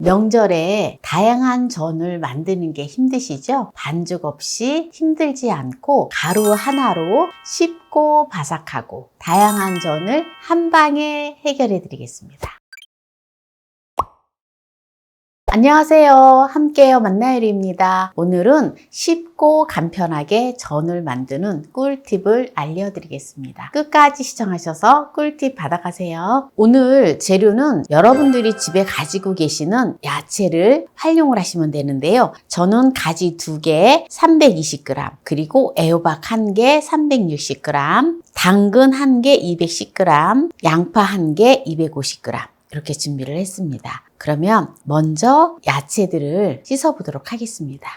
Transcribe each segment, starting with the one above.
명절에 다양한 전을 만드는 게 힘드시죠? 반죽 없이 힘들지 않고 가루 하나로 쉽고 바삭하고 다양한 전을 한 방에 해결해 드리겠습니다. 안녕하세요. 함께요 만나요리입니다. 오늘은 쉽고 간편하게 전을 만드는 꿀팁을 알려드리겠습니다. 끝까지 시청하셔서 꿀팁 받아가세요. 오늘 재료는 여러분들이 집에 가지고 계시는 야채를 활용을 하시면 되는데요. 저는 가지 2개 320g, 그리고 애호박 1개 360g, 당근 1개 210g, 양파 1개 250g 이렇게 준비를 했습니다. 그러면 먼저 야채들을 씻어 보도록 하겠습니다.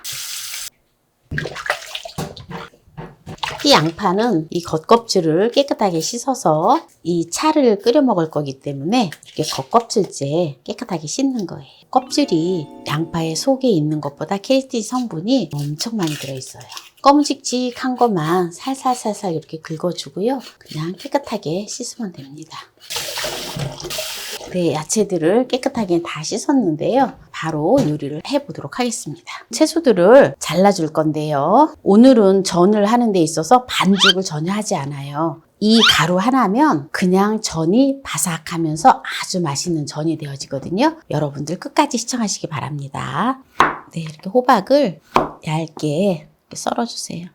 이 양파는 이 겉껍질을 깨끗하게 씻어서 이 차를 끓여 먹을 거기 때문에 이렇게 겉껍질째 깨끗하게 씻는 거예요. 껍질이 양파의 속에 있는 것보다 케이티 성분이 엄청 많이 들어있어요. 검직직한 것만 살살살살 이렇게 긁어주고요. 그냥 깨끗하게 씻으면 됩니다. 네, 야채들을 깨끗하게 다 씻었는데요. 바로 요리를 해보도록 하겠습니다. 채소들을 잘라줄 건데요. 오늘은 전을 하는 데 있어서 반죽을 전혀 하지 않아요. 이 가루 하나면 그냥 전이 바삭하면서 아주 맛있는 전이 되어지거든요. 여러분들 끝까지 시청하시기 바랍니다. 네, 이렇게 호박을 얇게 썰어주세요.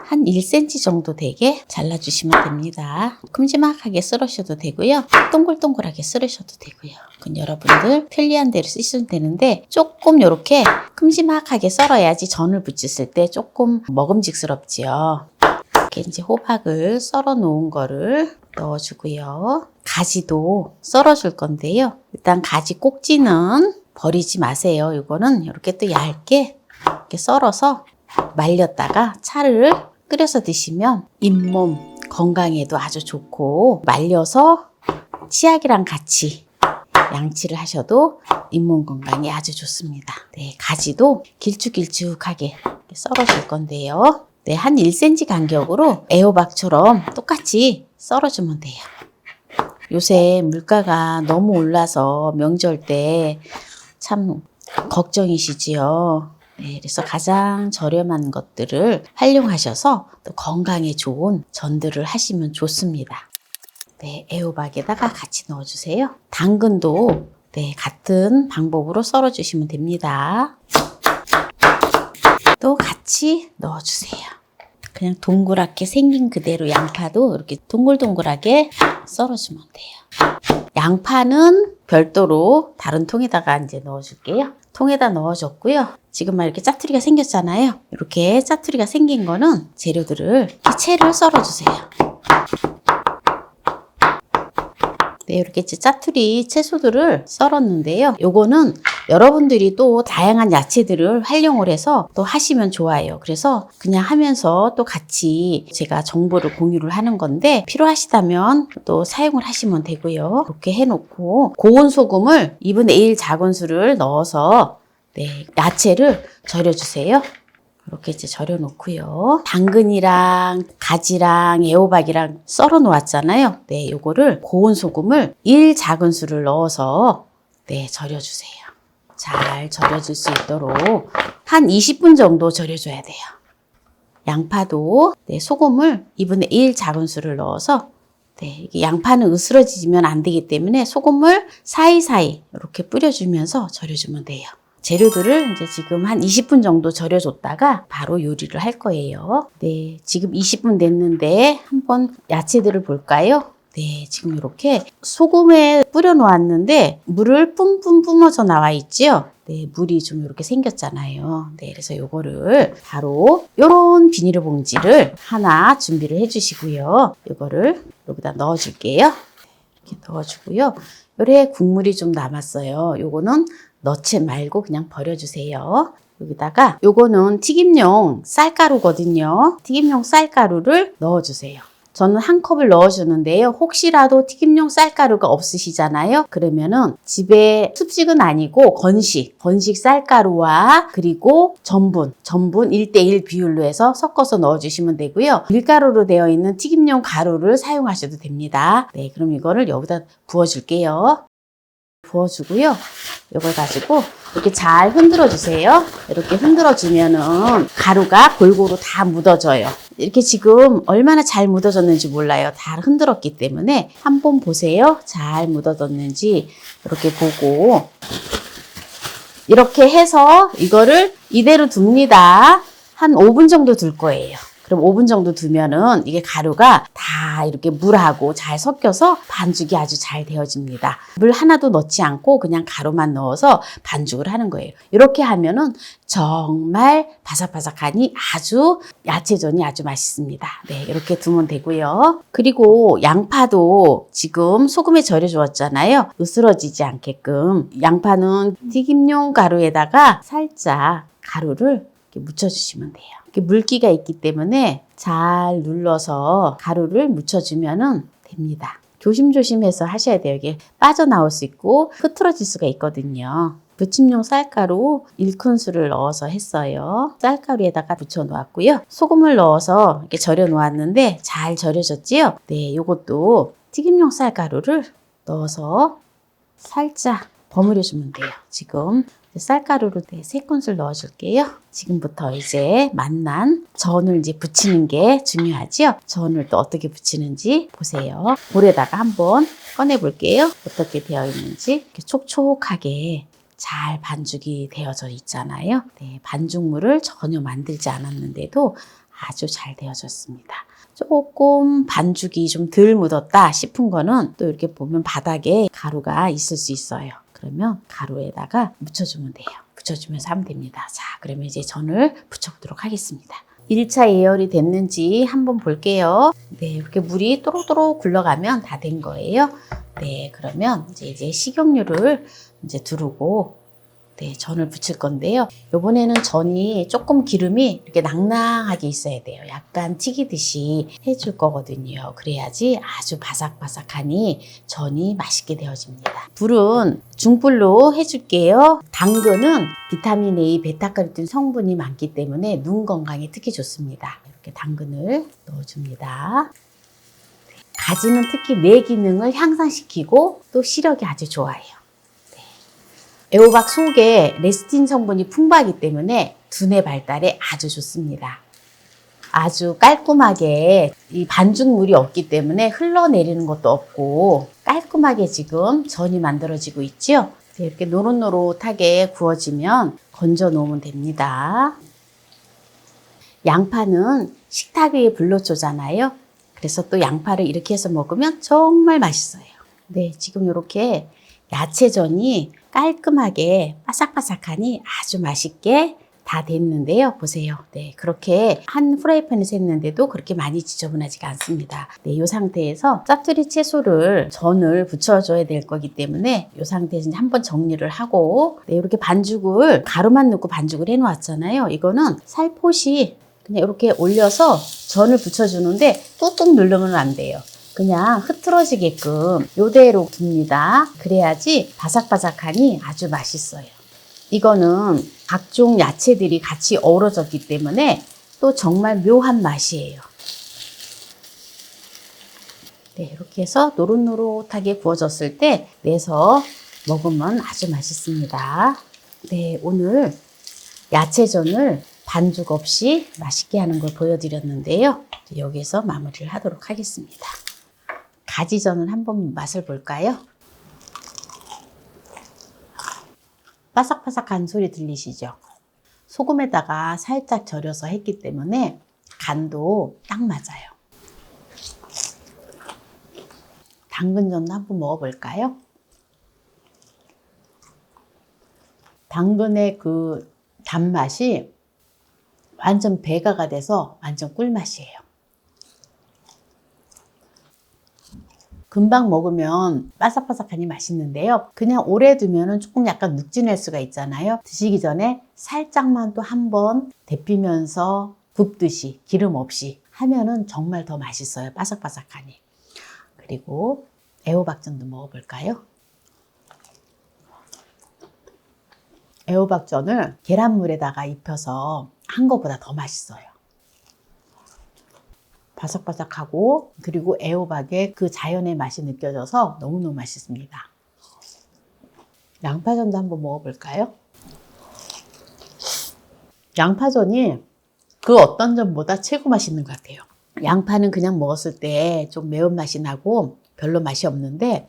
한 1cm 정도 되게 잘라주시면 됩니다. 큼지막하게 썰으셔도 되고요. 동글동글하게 썰으셔도 되고요. 그건 여러분들 편리한 대로 쓰시면 되는데 조금 이렇게 큼지막하게 썰어야지 전을 부치실 때 조금 먹음직스럽지요. 이렇게 이제 호박을 썰어 놓은 거를 넣어주고요. 가지도 썰어줄 건데요. 일단 가지 꼭지는 버리지 마세요. 이거는 이렇게 또 얇게 이렇게 썰어서 말렸다가 차를 끓여서 드시면 잇몸 건강에도 아주 좋고, 말려서 치약이랑 같이 양치를 하셔도 잇몸 건강에 아주 좋습니다. 네, 가지도 길쭉길쭉하게 썰어줄 건데요. 네, 한 1cm 간격으로 애호박처럼 똑같이 썰어주면 돼요. 요새 물가가 너무 올라서 명절 때 참 걱정이시지요. 네, 그래서 가장 저렴한 것들을 활용하셔서 또 건강에 좋은 전들을 하시면 좋습니다. 네, 애호박에다가 같이 넣어주세요. 당근도 네, 같은 방법으로 썰어주시면 됩니다. 또 같이 넣어주세요. 그냥 동그랗게 생긴 그대로 양파도 이렇게 동글동글하게 썰어주면 돼요. 양파는 별도로 다른 통에다가 이제 넣어줄게요. 통에다 넣어줬고요. 지금 막 이렇게 짜투리가 생겼잖아요. 이렇게 짜투리가 생긴 거는 재료들을 채를 썰어주세요. 네, 이렇게 짜투리 채소들을 썰었는데요. 요거는 여러분들이 또 다양한 야채들을 활용을 해서 또 하시면 좋아요. 그래서 그냥 하면서 또 같이 제가 정보를 공유를 하는 건데, 필요하시다면 또 사용을 하시면 되고요. 이렇게 해놓고 고운 소금을 2분의 1 작은술을 넣어서 네, 야채를 절여주세요. 이렇게 이제 절여 놓고요. 당근이랑 가지랑 애호박이랑 썰어 놓았잖아요. 네, 요거를 고운 소금을 1 작은술을 넣어서 네, 절여주세요. 잘 절여질 수 있도록 한 20분 정도 절여줘야 돼요. 양파도 네, 소금을 2분의 1 작은술을 넣어서 네, 이게 양파는 으스러지면 안 되기 때문에 소금을 사이사이 이렇게 뿌려주면서 절여주면 돼요. 재료들을 이제 지금 한 20분 정도 절여줬다가 바로 요리를 할 거예요. 네, 지금 20분 됐는데 한번 야채들을 볼까요? 네, 지금 이렇게 소금에 뿌려 놓았는데 물을 뿜뿜 뿜어져 나와 있죠? 네, 물이 좀 이렇게 생겼잖아요. 네, 그래서 요거를 바로 요런 비닐봉지를 하나 준비를 해 주시고요. 요거를 여기다 넣어 줄게요. 이렇게 넣어 주고요. 요래 국물이 좀 남았어요. 요거는 넣지 말고 그냥 버려주세요. 여기다가 요거는 튀김용 쌀가루거든요. 튀김용 쌀가루를 넣어주세요. 저는 한 컵을 넣어주는데요. 혹시라도 튀김용 쌀가루가 없으시잖아요. 그러면은 집에 습식은 아니고 건식 쌀가루와 그리고 전분 1대1 비율로 해서 섞어서 넣어주시면 되고요. 밀가루로 되어 있는 튀김용 가루를 사용하셔도 됩니다. 네, 그럼 이거를 여기다 부어줄게요. 부어주고요. 이걸 가지고 이렇게 잘 흔들어 주세요. 이렇게 흔들어 주면은 가루가 골고루 다 묻어져요. 이렇게 지금 얼마나 잘 묻어졌는지 몰라요. 다 흔들었기 때문에 한번 보세요. 잘 묻어졌는지 이렇게 보고 이렇게 해서 이거를 이대로 둡니다. 한 5분 정도 둘 거예요. 그럼 5분 정도 두면은 이게 가루가 다 이렇게 물하고 잘 섞여서 반죽이 아주 잘 되어집니다. 물 하나도 넣지 않고 그냥 가루만 넣어서 반죽을 하는 거예요. 이렇게 하면은 정말 바삭바삭하니 아주 야채전이 아주 맛있습니다. 네, 이렇게 두면 되고요. 그리고 양파도 지금 소금에 절여 주었잖아요. 으스러지지 않게끔 양파는 튀김용 가루에다가 살짝 가루를 이렇게 묻혀주시면 돼요. 이렇게 물기가 있기 때문에 잘 눌러서 가루를 묻혀주면 됩니다. 조심조심해서 하셔야 돼요. 이게 빠져나올 수 있고 흐트러질 수가 있거든요. 부침용 쌀가루 1큰술을 넣어서 했어요. 쌀가루에다가 붙여 놓았고요. 소금을 넣어서 이렇게 절여 놓았는데 잘 절여졌지요? 네, 요것도 튀김용 쌀가루를 넣어서 살짝 버무려 주면 돼요. 지금 쌀가루를 3큰술 넣어줄게요. 지금부터 이제 만난 전을 이제 부치는 게 중요하죠. 전을 또 어떻게 부치는지 보세요. 볼에다가 한번 꺼내 볼게요. 어떻게 되어 있는지 이렇게 촉촉하게 잘 반죽이 되어져 있잖아요. 네, 반죽물을 전혀 만들지 않았는데도 아주 잘 되어졌습니다. 조금 반죽이 좀 덜 묻었다 싶은 거는 또 이렇게 보면 바닥에 가루가 있을 수 있어요. 그러면 가루에다가 묻혀주면 돼요. 묻혀주면서 하면 됩니다. 자, 그러면 이제 전을 부쳐보도록 하겠습니다. 1차 예열이 됐는지 한번 볼게요. 네, 이렇게 물이 또록또록 굴러가면 다 된 거예요. 네, 그러면 이제 식용유를 이제 두르고 네, 전을 부칠 건데요. 이번에는 전이 조금 기름이 이렇게 낭낭하게 있어야 돼요. 약간 튀기듯이 해줄 거거든요. 그래야지 아주 바삭바삭하니 전이 맛있게 되어집니다. 불은 중불로 해줄게요. 당근은 비타민 A, 베타카로틴 성분이 많기 때문에 눈 건강에 특히 좋습니다. 이렇게 당근을 넣어줍니다. 가지는 특히 뇌 기능을 향상시키고 또 시력이 아주 좋아요. 애호박 속에 레스틴 성분이 풍부하기 때문에 두뇌 발달에 아주 좋습니다. 아주 깔끔하게 이 반죽물이 없기 때문에 흘러내리는 것도 없고 깔끔하게 지금 전이 만들어지고 있죠. 이렇게 노릇노릇하게 구워지면 건져 놓으면 됩니다. 양파는 식탁 위의 불로초잖아요. 그래서 또 양파를 이렇게 해서 먹으면 정말 맛있어요. 네, 지금 이렇게 야채전이 깔끔하게 바삭바삭하니 아주 맛있게 다 됐는데요. 보세요. 네, 그렇게 한 프라이팬에서 했는데도 그렇게 많이 지저분하지가 않습니다. 네, 이 상태에서 짜투리 채소를 전을 부쳐줘야 될 거기 때문에 이 상태에서 이제 한번 정리를 하고 네, 이렇게 반죽을 가루만 넣고 반죽을 해놓았잖아요. 이거는 살포시 그냥 이렇게 올려서 전을 부쳐주는데 꾹꾹 누르면 안 돼요. 그냥 흐트러지게끔 이대로 둡니다. 그래야지 바삭바삭하니 아주 맛있어요. 이거는 각종 야채들이 같이 어우러졌기 때문에 또 정말 묘한 맛이에요. 네, 이렇게 해서 노릇노릇하게 구워졌을 때 내서 먹으면 아주 맛있습니다. 네, 오늘 야채전을 반죽 없이 맛있게 하는 걸 보여드렸는데요. 여기서 마무리를 하도록 하겠습니다. 가지전을 한번 맛을 볼까요? 바삭바삭한 소리 들리시죠? 소금에다가 살짝 절여서 했기 때문에 간도 딱 맞아요. 당근전도 한번 먹어볼까요? 당근의 그 단맛이 완전 배가가 돼서 완전 꿀맛이에요. 금방 먹으면 바삭바삭하니 맛있는데요. 그냥 오래 두면 조금 약간 눅진할 수가 있잖아요. 드시기 전에 살짝만 또 한번 데피면서 굽듯이 기름 없이 하면은 정말 더 맛있어요. 바삭바삭하니. 그리고 애호박전도 먹어볼까요? 애호박전을 계란물에다가 입혀서 한 것보다 더 맛있어요. 바삭바삭하고 그리고 애호박의 그 자연의 맛이 느껴져서 너무너무 맛있습니다. 양파전도 한번 먹어볼까요? 양파전이 그 어떤 전보다 최고 맛있는 것 같아요. 양파는 그냥 먹었을 때 좀 매운맛이 나고 별로 맛이 없는데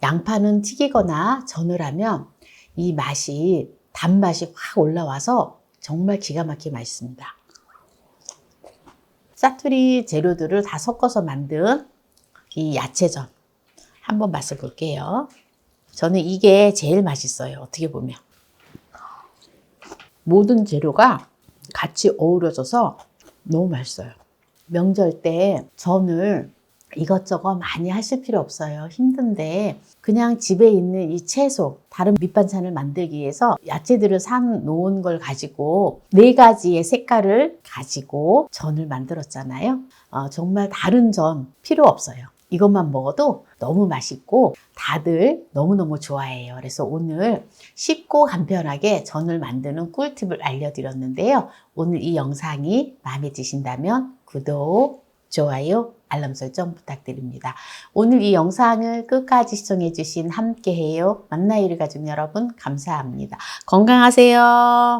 양파는 튀기거나 전을 하면 이 맛이 단맛이 확 올라와서 정말 기가 막히게 맛있습니다. 짜투리 재료들을 다 섞어서 만든 이 야채전 한번 맛을 볼게요. 저는 이게 제일 맛있어요. 어떻게 보면 모든 재료가 같이 어우러져서 너무 맛있어요. 명절 때 전을 이것저것 많이 하실 필요 없어요. 힘든데 그냥 집에 있는 이 채소, 다른 밑반찬을 만들기 위해서 야채들을 사 놓은 걸 가지고 4가지의 색깔을 가지고 전을 만들었잖아요. 정말 다른 전 필요 없어요. 이것만 먹어도 너무 맛있고 다들 너무너무 좋아해요. 그래서 오늘 쉽고 간편하게 전을 만드는 꿀팁을 알려드렸는데요. 오늘 이 영상이 마음에 드신다면 구독, 좋아요, 알람 설정 부탁드립니다. 오늘 이 영상을 끝까지 시청해주신 함께해요 만나요를 가족 여러분 감사합니다. 건강하세요.